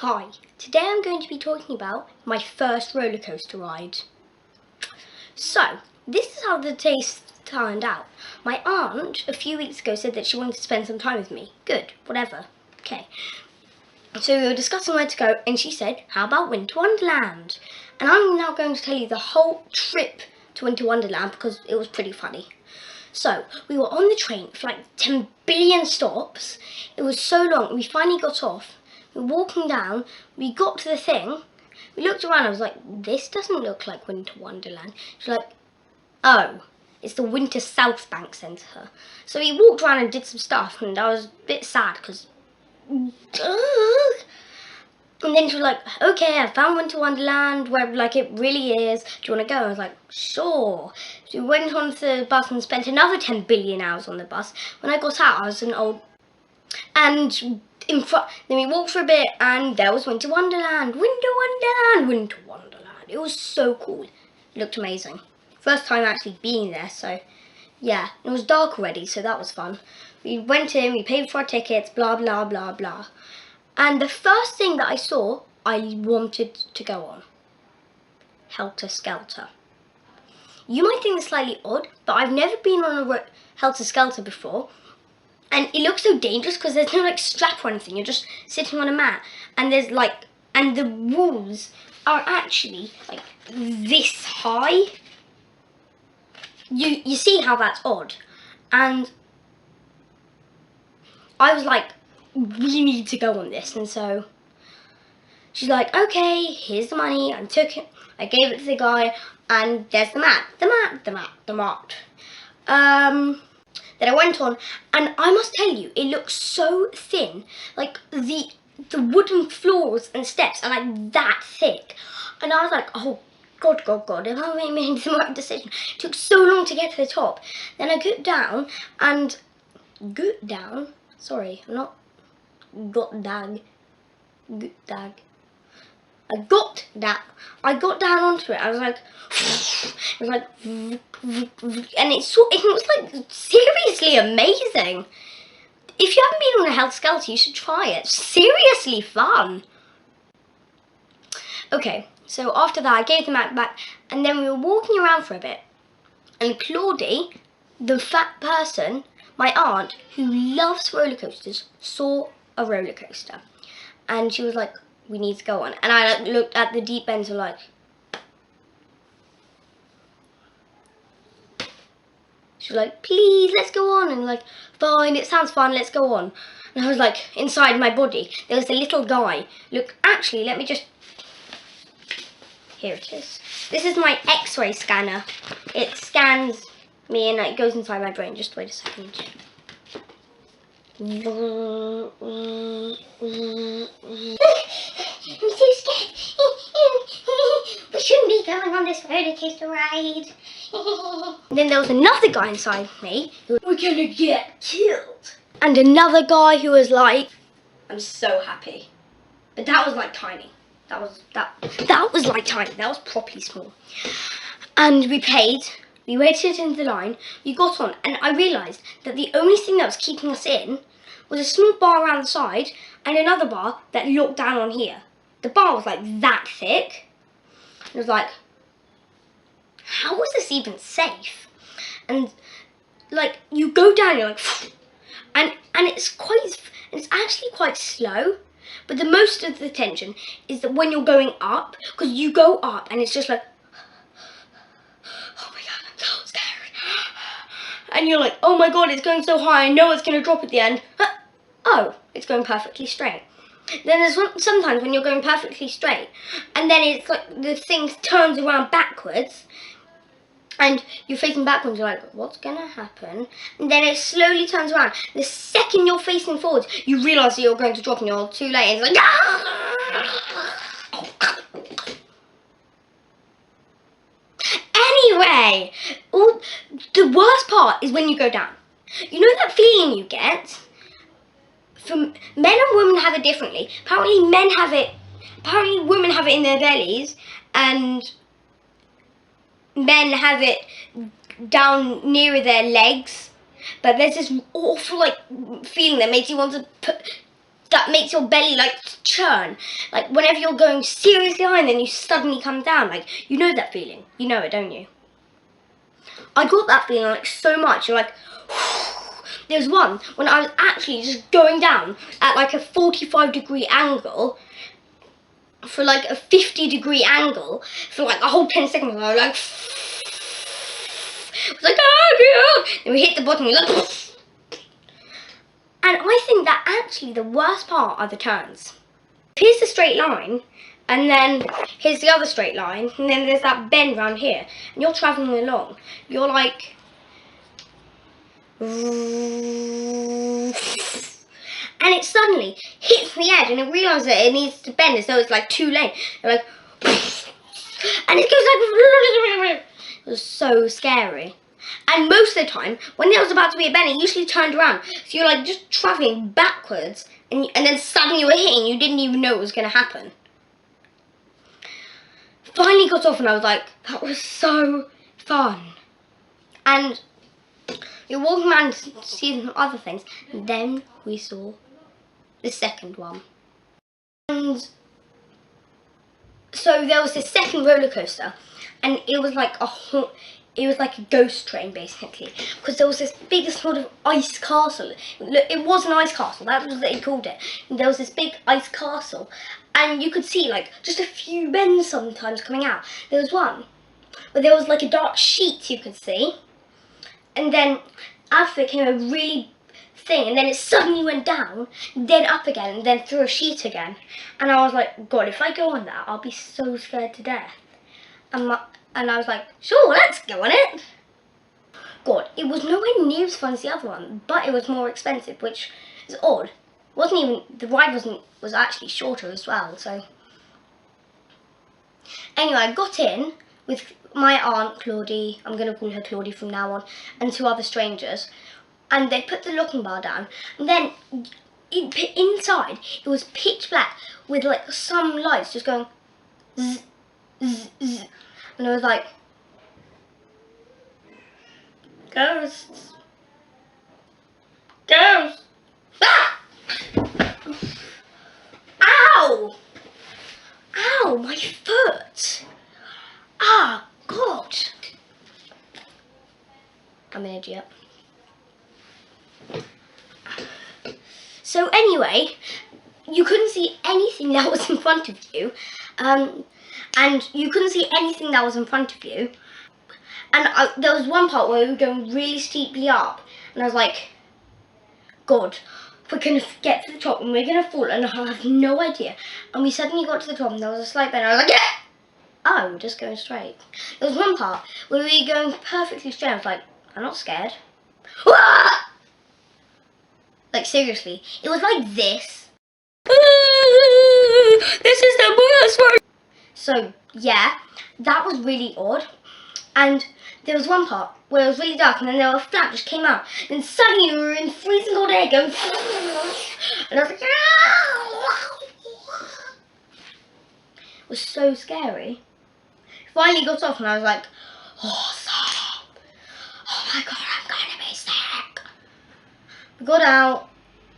Hi, today I'm going to be talking about my first roller coaster ride. So, this is how the taste turned out. My aunt a few weeks ago said that she wanted to spend some time with me. Good, whatever. Okay. So we were discussing where to go and she said, how about Winter Wonderland? And I'm now going to tell you the whole trip to Winter Wonderland because it was pretty funny. So, we were on the train for like 10 billion stops. It was so long, we finally got off. We were walking down, we got to the thing, we looked around, I was like, this doesn't look like Winter Wonderland. She's like, oh, it's the Winter South Bank Centre. So we walked around and did some stuff, and I was a bit sad, because... And then she was like, okay, I found Winter Wonderland, where like it really is. Do you want to go? I was like, sure. So we went onto the bus and spent another 10 billion hours on the bus. When I got out, I was an old... And in front, then we walked for a bit, and there was Winter Wonderland. Winter Wonderland, Winter Wonderland. It was so cool. It looked amazing. First time actually being there, so yeah. It was dark already, so that was fun. We went in, we paid for our tickets, blah, blah, blah, blah. And the first thing that I saw, I wanted to go on. Helter Skelter. You might think it's slightly odd, but I've never been on a Helter Skelter before. And it looks so dangerous because there's no like strap or anything. You're just sitting on a mat. And there's like, and the walls are actually like this high. You see how that's odd. And I was like, we need to go on this. And so she's like, okay, here's the money. I took it, I gave it to the guy, and there's the mat. That I went on, and I must tell you, it looks so thin. Like the wooden floors and steps are like that thick. And I was like, oh God, am I making the right decision? It took so long to get to the top. Then I got down, and sorry, I'm not got dag. I got down onto it. I was like, it was like, and it was like seriously amazing. If you haven't been on a Helter Skelter, you should try it. Seriously fun. Okay, so after that, I gave the mat back, and then we were walking around for a bit, and Claudie, the fat person, my aunt, who loves roller coasters, saw a roller coaster, and she was like, we need to go on. And I looked at the deep end and like, she was like, please, let's go on. And like, fine, it sounds fun, let's go on. And I was like, inside my body, there was a little guy. Look, actually, let me just, here it is. This is my X-ray scanner. It scans me and it goes inside my brain. Just wait a second. I'm so scared. We shouldn't be going on this roller coaster ride. Then there was another guy inside me who was, we're gonna get killed. And another guy who was like, I'm so happy. But that was like tiny. That was like tiny. That was properly small. And we paid. We waited in the line. We got on, and I realised that the only thing that was keeping us in was a small bar around the side and another bar that looked down on here. The bar was like that thick. It was like, how was this even safe? And like you go down, you're like, and it's actually quite slow. But the most of the tension is that when you're going up, because you go up and it's just like, oh my God, I'm so scared. And you're like, oh my God, it's going so high. I know it's going to drop at the end. Oh, it's going perfectly straight. Then there's sometimes when you're going perfectly straight, and then it's like the thing turns around backwards, and you're facing backwards, you're like, what's gonna happen? And then it slowly turns around. The second you're facing forwards, you realise that you're going to drop and you're too late. And it's like, ah! Anyway, the worst part is when you go down. You know that feeling you get? Men and women have it differently. Apparently women have it in their bellies, and men have it down nearer their legs. But there's this awful like feeling that makes you want to that makes your belly like churn. Like whenever you're going seriously high and then you suddenly come down. Like, you know that feeling. You know it, don't you? I got that feeling like so much. You're like, there's one when I was actually just going down at like a 45-degree angle for like a 50-degree angle for like a whole 10 seconds. I was like, oh yeah. Then we hit the bottom. We're like, and I think that actually the worst part are the turns. Here's the straight line, and then here's the other straight line, and then there's that bend round here, and you're travelling along. You're like, and it suddenly hits the edge, and it realises that it needs to bend, so it's like too late. You're like, and it goes like, it was so scary. And most of the time, when there was about to be a bend, it usually turned around. So you're like just travelling backwards, and then suddenly you were hitting, you didn't even know it was going to happen. Finally got off, and I was like, that was so fun. And you're walking around to see some other things, and then we saw the second one. And so there was this second roller coaster, and it was like a ghost train basically, because there was this big sort of ice castle. It was an ice castle, that was what they called it. And there was this big ice castle, and you could see like just a few bends sometimes coming out. There was one where there was like a dark sheet you could see, and then after it came a really thing, and then it suddenly went down, then up again, and then through a sheet again. And I was like, God, if I go on that, I'll be so scared to death. And I was like, sure, let's go on it. God, it was nowhere near as fun as the other one, but it was more expensive, which is odd. The ride was actually shorter as well, so. Anyway, I got in with my aunt, Claudie, I'm going to call her Claudie from now on, and 2 other strangers, and they put the locking bar down, and then inside it was pitch black with like some lights just going zzz, zzz, zzz. And I was like, ghosts, ghosts, ah! Ow, ow, my foot, ah, God, I'm an idiot. So anyway, you couldn't see anything that was in front of you, and you couldn't see anything that was in front of you. And there was one part where we were going really steeply up, and I was like, God, we're going to get to the top and we're going to fall, and I have no idea. And we suddenly got to the top and there was a slight bend, and I was like, yeah! Oh, we're just going straight. There was one part where we were going perfectly straight. I was like, I'm not scared. Ah! Like, seriously, it was like this. This is the worst one. So, yeah, that was really odd. And there was one part where it was really dark, and then there was a flap just came out. And suddenly we were in freezing cold air going, and I was like, it was so scary. Finally got off, and I was like, awesome. Oh my God, I'm going to be sick. I got out,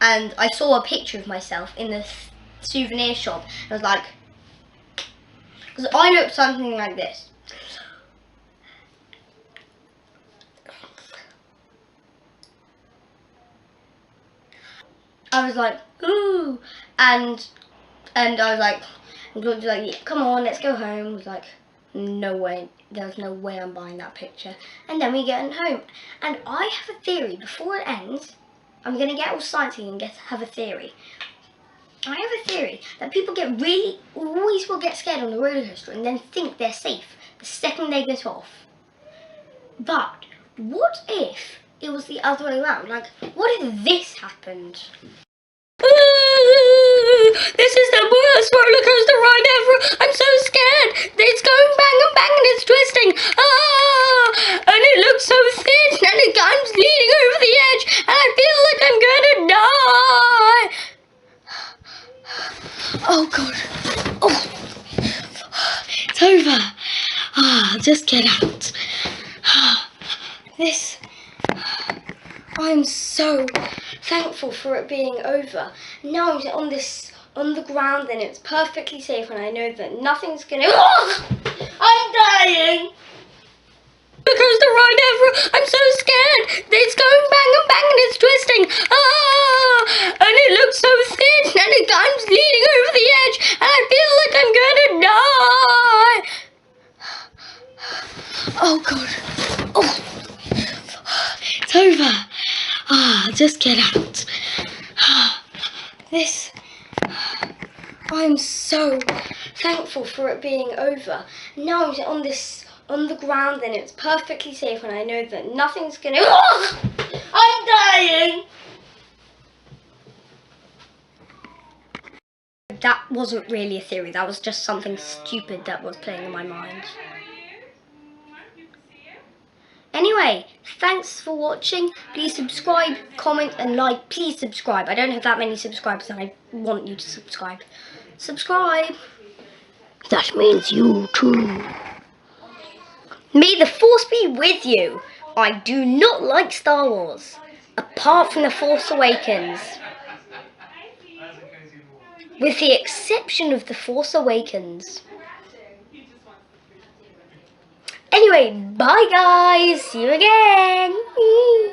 and I saw a picture of myself in the souvenir shop. I was like, because I looked something like this. I was like, ooh, and I was like, yeah, come on, let's go home. I was like, no way, there's no way I'm buying that picture. And then we get home, and I have a theory. Before it ends, I'm gonna get all sciencey and have a theory. I have a theory that people always will get scared on the roller coaster and then think they're safe the second they get off. But what if it was the other way around? Like, what if this happened? This is the worst roller coaster ride ever. I'm so scared. It's going bang and bang and it's twisting. Ah! And it looks so thin and I'm leaning over the edge and I feel like I'm gonna die. Oh God. Oh. It's over. Ah, just get out. I'm so thankful for it being over, Now I'm on the ground and it's perfectly safe and I know that nothing's gonna I'm dying! Because the ride ever, I'm so scared. It's going bang and bang and it's twisting. Ah! And it looks so thin and I'm leaning over the edge and I feel like I'm gonna die. Oh god. Oh, it's over. Just get out. I'm so thankful for it being over. Now I'm on the ground and it's perfectly safe and I know that nothing's gonna I'm dying! That wasn't really a theory, that was just something stupid that was playing in my mind. Anyway, thanks for watching. Please subscribe, comment and like. Please subscribe. I don't have that many subscribers and I want you to subscribe. Subscribe. That means you too. May the Force be with you. I do not like Star Wars, apart from The Force Awakens. With the exception of The Force Awakens. Anyway, bye guys. See you again.